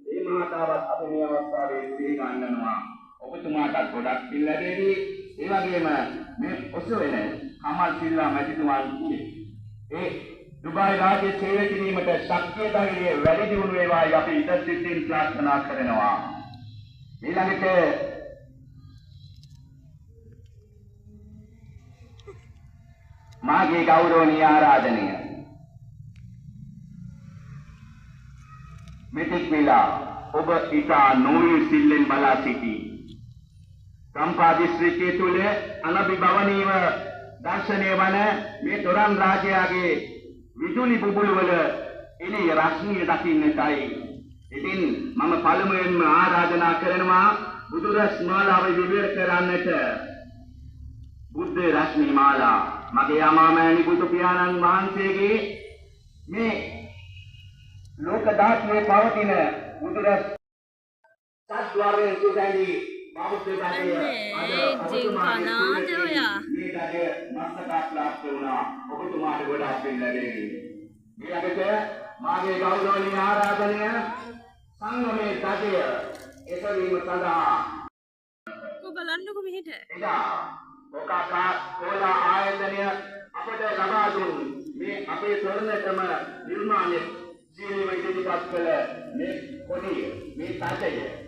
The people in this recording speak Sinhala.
ඒ මහතාවත් අපි මේ අවස්ථාවේ සිහි ගන්නනවා. ඔබතුමාටත් ගොඩක් පින් ලැබේවි. ඒ වගේම මේ ඔසවෙන කමල් සිල්වා මැතිතුමන් ඒ දුබායි රාජ්‍ය සේවය කිරීමට ශක්තිය ධෛර්යය වැඩි දියුණු වේවායි අපි ඉදිරියෙන් ප්‍රාර්ථනා කරනවා. ඊළඟට මාගේ ගෞරවනීය ආරාධනය මෙතෙක් වෙලා ඔබ ඉතා නොවේ සිල්ලෙන් බලා සිටි ගම්පහ දිස්ත්‍රික්කයේ තුල අනබිබවනීය දර්ශනීය වන මේ තොරන් රාජයාගේ විදුලි බුබුළු වල එළිය රශ්මිය දකින්නටයි. ඉතින් මම පළමුවෙන්ම ආරාධනා කරනවා බුදුරස් මාලාව විවර කරන්නට. බුද්ධ රශ්මි මාලා මගේ අමාමෑණි බුදු පියාණන් වහන්සේගේ මේ ලෝක ධාතුවේ පවතින බුදුරස් සත්වරයෙන් සුදැයි Aneh, jengkana aja ya. ඔබතුමාට ගොඩාක් පින් ලැබෙවි. ඊළඟට මාගේ ගෞරවනීය ආරාධනය සංගමේ සාදය එසවීම සඳහා Kau balannoko මෙහෙට. එදා ඔකාකා කොලා ආයතනය අපට ලබා දුන් මේ අපේ ස්වර්ණතම නිර්මාණය ජීවීව ඉදිරිපත් කළ මේ කොඩිය මේ සාදය